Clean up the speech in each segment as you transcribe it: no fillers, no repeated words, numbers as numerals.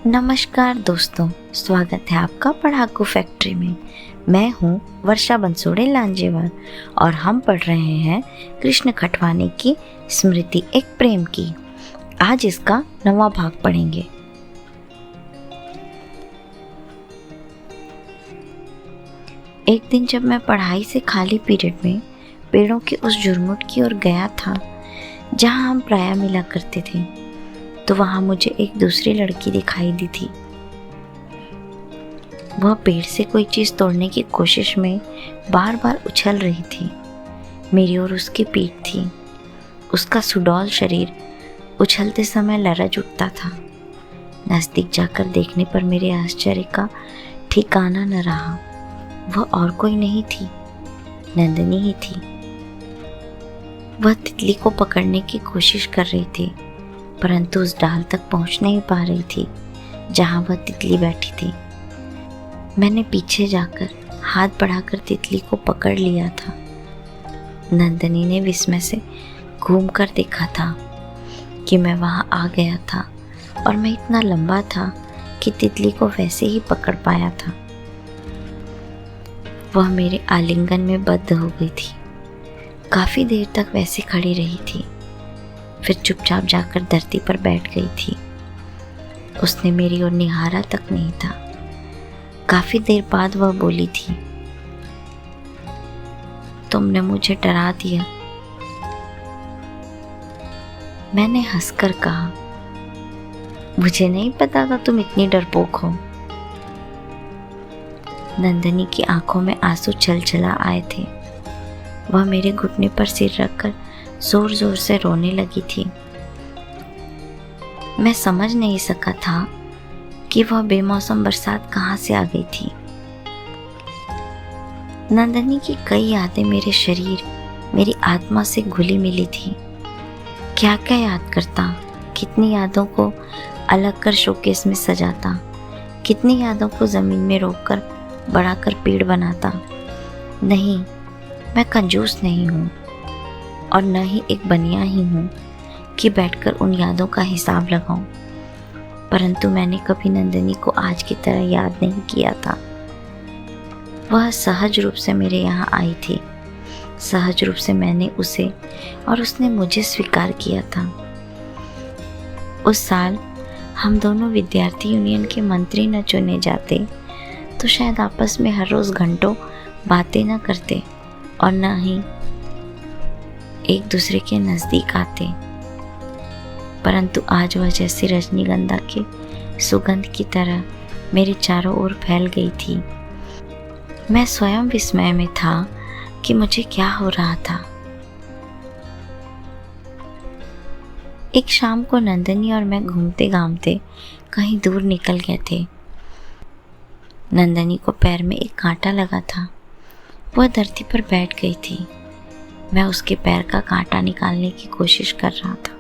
नमस्कार दोस्तों, स्वागत है आपका पढ़ाकू फैक्ट्री में। मैं हूँ वर्षा बंसोड़े लांजेवार और हम पढ़ रहे हैं कृष्ण खटवानी की स्मृति एक प्रेम की। आज इसका 9वां भाग पढ़ेंगे। एक दिन जब मैं पढ़ाई से खाली पीरियड में पेड़ों के उस झुरमुट की ओर गया था जहाँ हम प्रायः मिला करते थे, तो वहाँ मुझे एक दूसरी लड़की दिखाई दी थी। वह पेड़ से कोई चीज़ तोड़ने की कोशिश में बार बार उछल रही थी। मेरी ओर उसकी पीठ थी। उसका सुडौल शरीर उछलते समय लरज उठता था। नज़दीक जाकर देखने पर मेरे आश्चर्य का ठिकाना न रहा। वह और कोई नहीं थी, नंदिनी ही थी। वह तितली को पकड़ने की कोशिश कर रही थी, परंतु उस डाल तक पहुंच नहीं पा रही थी जहां वह तितली बैठी थी। मैंने पीछे जाकर हाथ बढ़ाकर तितली को पकड़ लिया था। नंदिनी ने विस्मय से घूमकर देखा था कि मैं वहां आ गया था और मैं इतना लंबा था कि तितली को वैसे ही पकड़ पाया था। वह मेरे आलिंगन में बद्ध हो गई थी। काफी देर तक वैसे खड़ी रही थी, फिर चुपचाप जाकर धरती पर बैठ गई थी। उसने मेरी ओर निहारा तक नहीं था। काफी देर बाद वह बोली थी, तुमने मुझे डरा दिया। मैंने हंसकर कहा, मुझे नहीं पता था तुम इतनी डरपोक हो। नंदिनी की आंखों में आंसू छलछला आए थे। वह मेरे घुटने पर सिर रखकर जोर जोर से रोने लगी थी। मैं समझ नहीं सका था कि वह बेमौसम बरसात कहाँ से आ गई थी। नंदिनी की कई यादें मेरे शरीर, मेरी आत्मा से घुली मिली थी। क्या क्या याद करता, कितनी यादों को अलग कर शोकेस में सजाता, कितनी यादों को जमीन में रोककर बढ़ाकर पेड़ बनाता। नहीं, मैं कंजूस नहीं हूँ और न ही एक बनिया ही हूँ कि बैठकर उन यादों का हिसाब लगाऊं। परंतु मैंने कभी नंदिनी को आज की तरह याद नहीं किया था। वह सहज रूप से मेरे यहाँ आई थी। सहज रूप से मैंने उसे और उसने मुझे स्वीकार किया था। उस साल हम दोनों विद्यार्थी यूनियन के मंत्री न चुने जाते तो शायद आपस में हर रोज घंटों बातें न करते और न ही एक दूसरे के नज़दीक आते। परंतु आज वह जैसे रजनीगंधा के सुगंध की तरह मेरे चारों ओर फैल गई थी। मैं स्वयं विस्मय में था कि मुझे क्या हो रहा था। एक शाम को नंदिनी और मैं घूमते घामते कहीं दूर निकल गए थे। नंदिनी को पैर में एक कांटा लगा था। वह धरती पर बैठ गई थी। मैं उसके पैर का कांटा निकालने की कोशिश कर रहा था।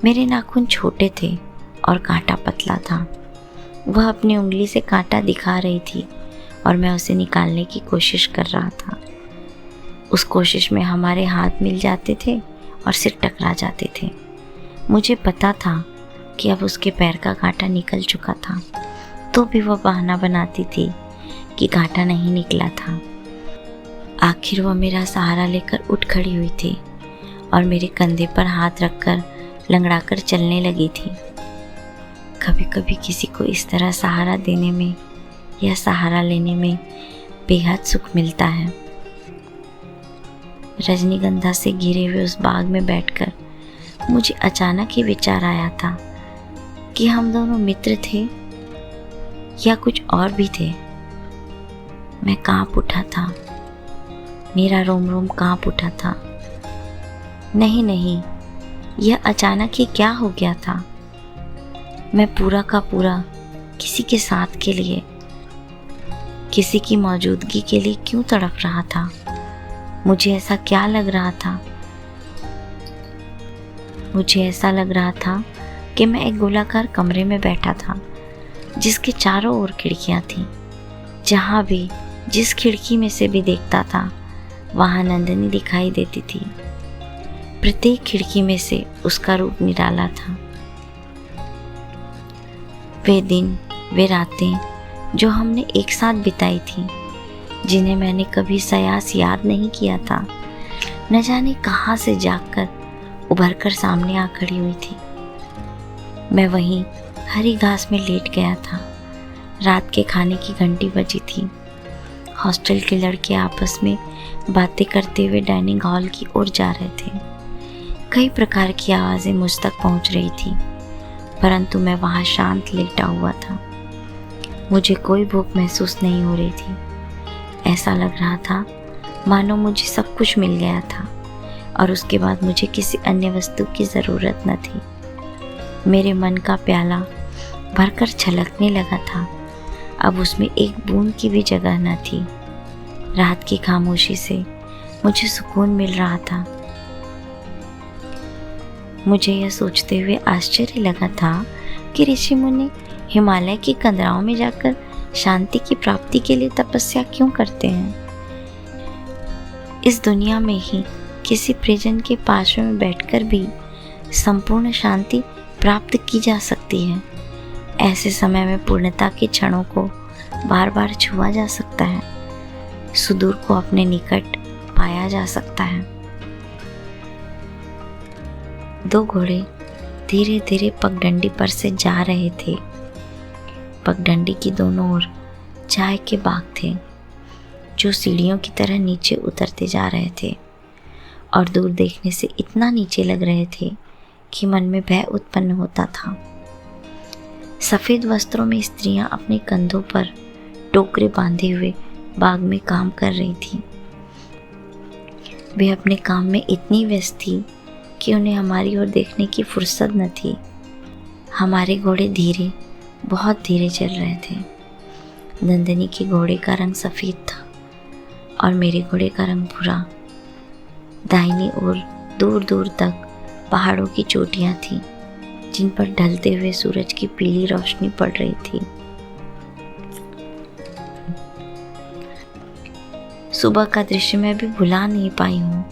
मेरे नाखून छोटे थे और कांटा पतला था। वह अपनी उंगली से कांटा दिखा रही थी और मैं उसे निकालने की कोशिश कर रहा था। उस कोशिश में हमारे हाथ मिल जाते थे और सिर टकरा जाते थे। मुझे पता था कि अब उसके पैर का कांटा निकल चुका था, तो भी वह बहाना बनाती थी कि कांटा नहीं निकला था। आखिर वह मेरा सहारा लेकर उठ खड़ी हुई थी और मेरे कंधे पर हाथ रखकर लंगड़ाकर चलने लगी थी। कभी कभी किसी को इस तरह सहारा देने में या सहारा लेने में बेहद सुख मिलता है। रजनीगंधा से घिरे हुए उस बाग में बैठकर मुझे अचानक ही विचार आया था कि हम दोनों मित्र थे या कुछ और भी थे। मैं कांप उठा था। मेरा रोम रोम कांप उठा था। नहीं, यह अचानक ही क्या हो गया था। मैं पूरा का पूरा किसी के साथ के लिए, किसी की मौजूदगी के लिए क्यों तड़प रहा था। मुझे ऐसा क्या लग रहा था। मुझे ऐसा लग रहा था कि मैं एक गोलाकार कमरे में बैठा था जिसके चारों ओर खिड़कियां थीं। जहाँ भी जिस खिड़की में से भी देखता था वहाँ नंदिनी दिखाई देती थी। प्रत्येक खिड़की में से उसका रूप निराला था। वे दिन, वे रातें जो हमने एक साथ बिताई थी, जिन्हें मैंने कभी सयास याद नहीं किया था, न जाने कहाँ से जागकर उभर कर सामने आ खड़ी हुई थी। मैं वहीं हरी घास में लेट गया था। रात के खाने की घंटी बजी थी। हॉस्टल के लड़के आपस में बातें करते हुए डाइनिंग हॉल की ओर जा रहे थे। कई प्रकार की आवाज़ें मुझ तक पहुंच रही थी, परंतु मैं वहां शांत लेटा हुआ था। मुझे कोई भूख महसूस नहीं हो रही थी। ऐसा लग रहा था मानो मुझे सब कुछ मिल गया था और उसके बाद मुझे किसी अन्य वस्तु की ज़रूरत न थी। मेरे मन का प्याला भरकर छलकने लगा था। अब उसमें एक बूंद की भी जगह न थी। रात की खामोशी से मुझे सुकून मिल रहा था। मुझे यह सोचते हुए आश्चर्य लगा था कि ऋषि मुनि हिमालय की कंदराओं में जाकर शांति की प्राप्ति के लिए तपस्या क्यों करते हैं। इस दुनिया में ही किसी परिजन के पार्श्व में बैठकर भी संपूर्ण शांति प्राप्त की जा सकती है। ऐसे समय में पूर्णता के क्षणों को बार बार छुआ जा सकता है, सुदूर को अपने निकट पाया जा सकता है। दो घोड़े धीरे धीरे पगडंडी पर से जा रहे थे। पगडंडी की दोनों ओर चाय के बाग थे, जो सीढ़ियों की तरह नीचे उतरते जा रहे थे और दूर देखने से इतना नीचे लग रहे थे कि मन में भय उत्पन्न होता था। सफ़ेद वस्त्रों में स्त्रियां अपने कंधों पर टोकरे बांधे हुए बाग में काम कर रही थी। वे अपने काम में इतनी व्यस्त थी कि उन्हें हमारी ओर देखने की फुर्सत न थी। हमारे घोड़े धीरे, बहुत धीरे चल रहे थे। नंदिनी के घोड़े का रंग सफ़ेद था और मेरे घोड़े का रंग भूरा। दाहिनी ओर दूर दूर तक पहाड़ों की चोटियां थीं, जिन पर ढलते हुए सूरज की पीली रोशनी पड़ रही थी। सुबह का दृश्य मैं भी भुला नहीं पाई हूँ।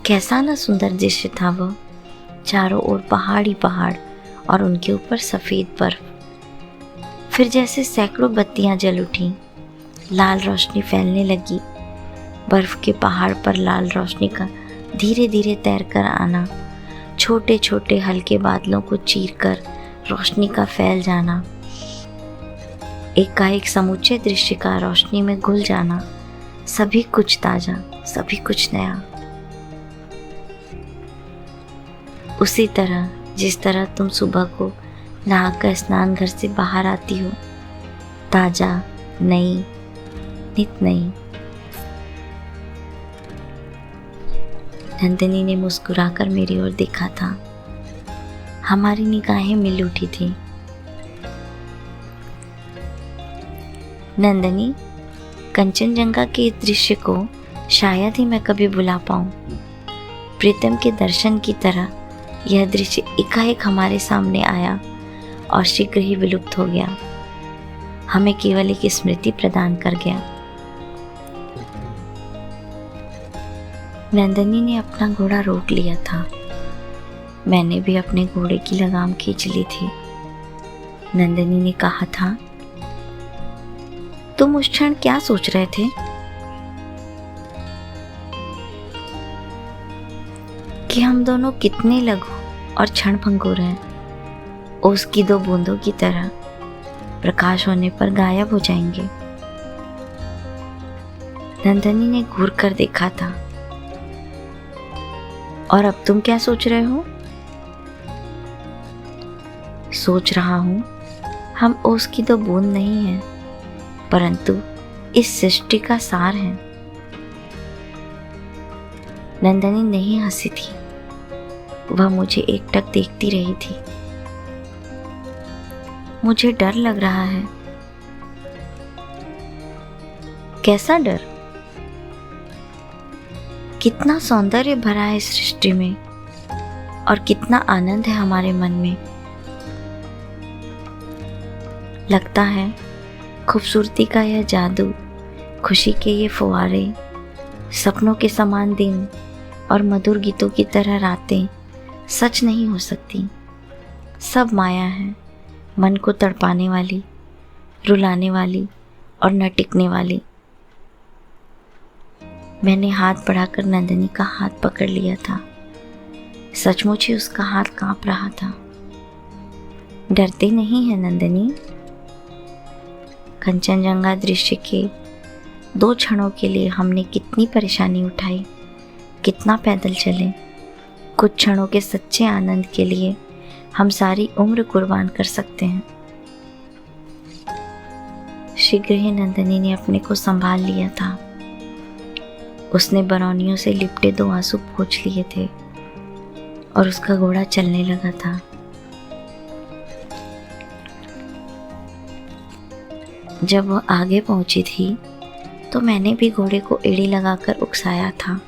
कैसा ना सुंदर दृश्य था वह। चारों ओर पहाड़ ही पहाड़ और उनके ऊपर सफ़ेद बर्फ। फिर जैसे सैकड़ों बत्तियां जल उठीं, लाल रोशनी फैलने लगी। बर्फ के पहाड़ पर लाल रोशनी का धीरे धीरे तैरकर आना, छोटे छोटे हल्के बादलों को चीरकर रोशनी का फैल जाना, एकाएक समूचे दृश्य का रोशनी में घुल जाना, सभी कुछ ताजा, सभी कुछ नया। उसी तरह जिस तरह तुम सुबह को नहाकर स्नान घर से बाहर आती हो, ताजा, नई, नित नई। नंदिनी ने मुस्कुराकर मेरी ओर देखा था। हमारी निगाहें मिल उठी थी। नंदिनी, कंचनजंगा के इस दृश्य को शायद ही मैं कभी भुला पाऊं। प्रीतम के दर्शन की तरह यह दृश्य एकाएक हमारे सामने आया और शीघ्र ही विलुप्त हो गया। हमें केवल एक स्मृति प्रदान कर गया। नंदिनी ने अपना घोड़ा रोक लिया था। मैंने भी अपने घोड़े की लगाम खींच ली थी। नंदिनी ने कहा था, तुम उस क्षण क्या सोच रहे थे? कि हम दोनों कितने लघु और क्षणभंगुर हैं, ओस की दो बूंदों की तरह प्रकाश होने पर गायब हो जाएंगे। नंदिनी ने घूर कर देखा था। और अब तुम क्या सोच रहे हो? सोच रहा हूं, हम ओस की दो बूंद नहीं हैं, परंतु इस सृष्टि का सार हैं। नंदिनी नहीं हंसी थी, वह मुझे एकटक देखती रही थी। मुझे डर लग रहा है। कैसा डर? कितना सौंदर्य भरा है इस सृष्टि में और कितना आनंद है हमारे मन में। लगता है खूबसूरती का यह जादू, खुशी के ये फुवारे, सपनों के समान दिन और मधुर गीतों की तरह रातें सच नहीं हो सकती। सब माया है, मन को तड़पाने वाली, रुलाने वाली और न टिकने वाली। मैंने हाथ बढ़ाकर नंदिनी का हाथ पकड़ लिया था। सचमुच ही उसका हाथ कांप रहा था। डरते नहीं है नंदिनी? कंचनजंगा दृश्य के 2 क्षणों के लिए हमने कितनी परेशानी उठाई, कितना पैदल चले। कुछ क्षणों के सच्चे आनंद के लिए हम सारी उम्र कुर्बान कर सकते हैं। शीघ्र ही नंदिनी ने अपने को संभाल लिया था। उसने बरौनियों से लिपटे 2 आंसू पोंछ लिए थे और उसका घोड़ा चलने लगा था। जब वह आगे पहुंची थी तो मैंने भी घोड़े को एड़ी लगाकर उकसाया था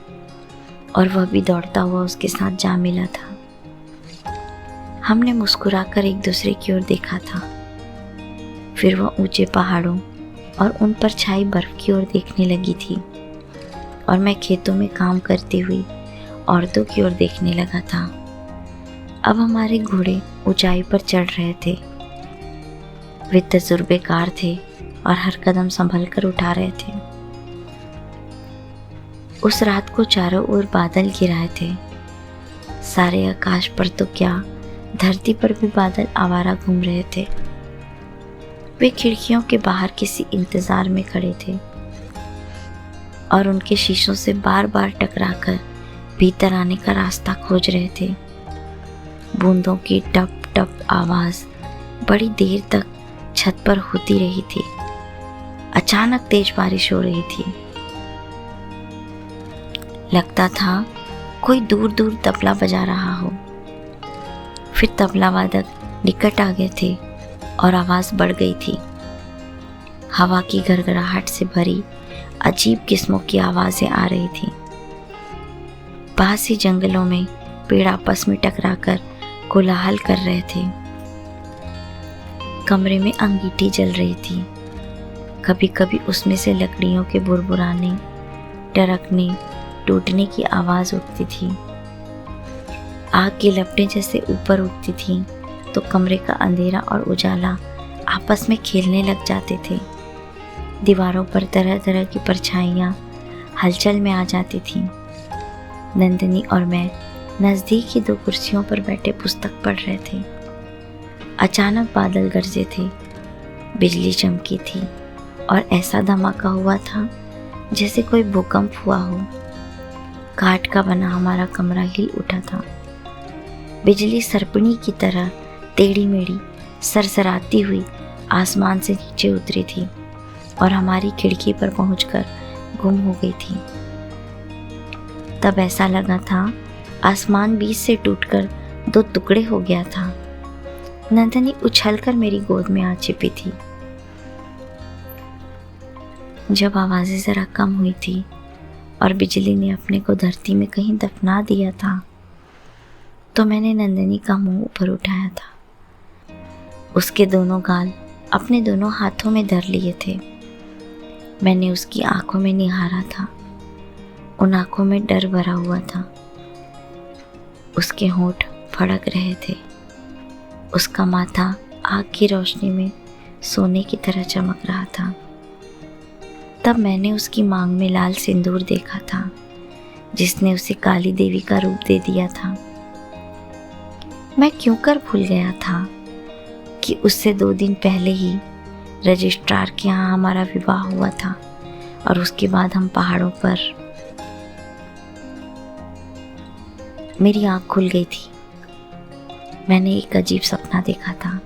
और वह भी दौड़ता हुआ उसके साथ जा मिला था। हमने मुस्कुराकर एक दूसरे की ओर देखा था। फिर वह ऊंचे पहाड़ों और उन पर छाई बर्फ की ओर देखने लगी थी और मैं खेतों में काम करती हुई औरतों की ओर देखने लगा था। अब हमारे घोड़े ऊंचाई पर चढ़ रहे थे। वे तजुर्बेकार थे और हर कदम संभल कर उठा रहे थे। उस रात को चारों ओर बादल घिराए थे। सारे आकाश पर तो क्या, धरती पर भी बादल आवारा घूम रहे थे। वे खिड़कियों के बाहर किसी इंतजार में खड़े थे और उनके शीशों से बार बार टकराकर भीतर आने का रास्ता खोज रहे थे। बूंदों की टप टप आवाज बड़ी देर तक छत पर होती रही थी। अचानक तेज बारिश हो रही थी। लगता था कोई दूर दूर तबला बजा रहा हो। फिर तबला वादक निकट आ गए थे और आवाज बढ़ गई थी। हवा की गड़गड़ाहट से भरी अजीब किस्मों की आवाजें आ रही थी। पास ही जंगलों में पेड़ आपस में टकराकर कोलाहल कर रहे थे। कमरे में अंगीठी जल रही थी। कभी कभी उसमें से लकड़ियों के बुरबुराने, टरकने, टूटने की आवाज उठती थी। आग की लपटें जैसे ऊपर उठती थीं तो कमरे का अंधेरा और उजाला आपस में खेलने लग जाते थे। दीवारों पर तरह तरह की परछाइयाँ हलचल में आ जाती थीं। नंदिनी और मैं नज़दीक ही 2 कुर्सियों पर बैठे पुस्तक पढ़ रहे थे। अचानक बादल गरजे थे, बिजली चमकी थी और ऐसा धमाका हुआ था जैसे कोई भूकंप हुआ हो। काठ का बना हमारा कमरा हिल उठा था। बिजली सर्पणी की तरह टेढ़ी मेढ़ी सरसराती हुई आसमान से नीचे उतरी थी और हमारी खिड़की पर पहुंचकर गुम हो गई थी। तब ऐसा लगा था आसमान बीच से टूटकर 2 टुकड़े हो गया था। नंदिनी उछलकर मेरी गोद में आ छिपी थी। जब आवाजें जरा कम हुई थी और बिजली ने अपने को धरती में कहीं दफना दिया था तो मैंने नंदिनी का मुंह ऊपर उठाया था। उसके दोनों गाल अपने दोनों हाथों में धर लिए थे। मैंने उसकी आंखों में निहारा था। उन आंखों में डर भरा हुआ था। उसके होंठ फड़क रहे थे। उसका माथा आग की रोशनी में सोने की तरह चमक रहा था। तब मैंने उसकी मांग में लाल सिंदूर देखा था जिसने उसे काली देवी का रूप दे दिया था। मैं क्यों कर भूल गया था कि उससे 2 दिन पहले ही रजिस्ट्रार के यहाँ हमारा विवाह हुआ था और उसके बाद हम पहाड़ों पर। मेरी आँख खुल गई थी। मैंने एक अजीब सपना देखा था।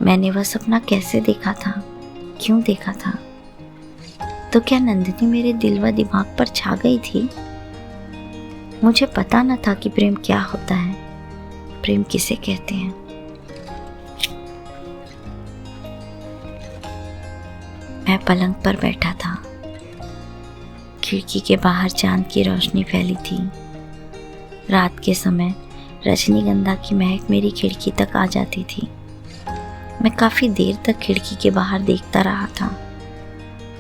मैंने वह सपना कैसे देखा था, क्यों देखा था? तो क्या नंदिनी मेरे दिल व दिमाग पर छा गई थी? मुझे पता न था कि प्रेम क्या होता है, प्रेम किसे कहते हैं। मैं पलंग पर बैठा था। खिड़की के बाहर चांद की रोशनी फैली थी। रात के समय रजनीगंधा की महक मेरी खिड़की तक आ जाती थी। मैं काफी देर तक खिड़की के बाहर देखता रहा था।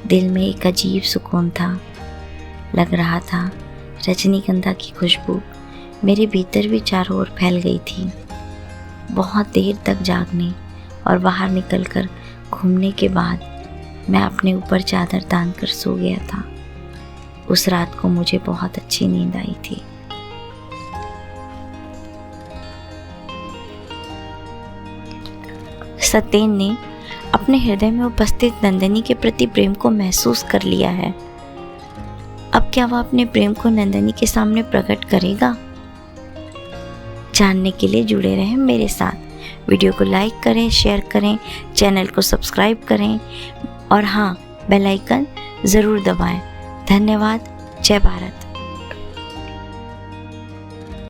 दिल में एक अजीब सुकून था। लग रहा था रजनीगंधा की खुशबू मेरे भीतर भी चारों ओर फैल गई थी। बहुत देर तक जागने और बाहर निकलकर घूमने के बाद मैं अपने ऊपर चादर तान कर सो गया था। उस रात को मुझे बहुत अच्छी नींद आई थी। सत्येन ने अपने हृदय में उपस्थित नंदिनी के प्रति प्रेम को महसूस कर लिया है। अब क्या वह अपने प्रेम को नंदिनी के सामने प्रकट करेगा? जानने के लिए जुड़े रहें मेरे साथ। वीडियो को लाइक करें, शेयर करें, चैनल को सब्सक्राइब करें और हाँ, बेल आइकन ज़रूर दबाएं। धन्यवाद। जय भारत।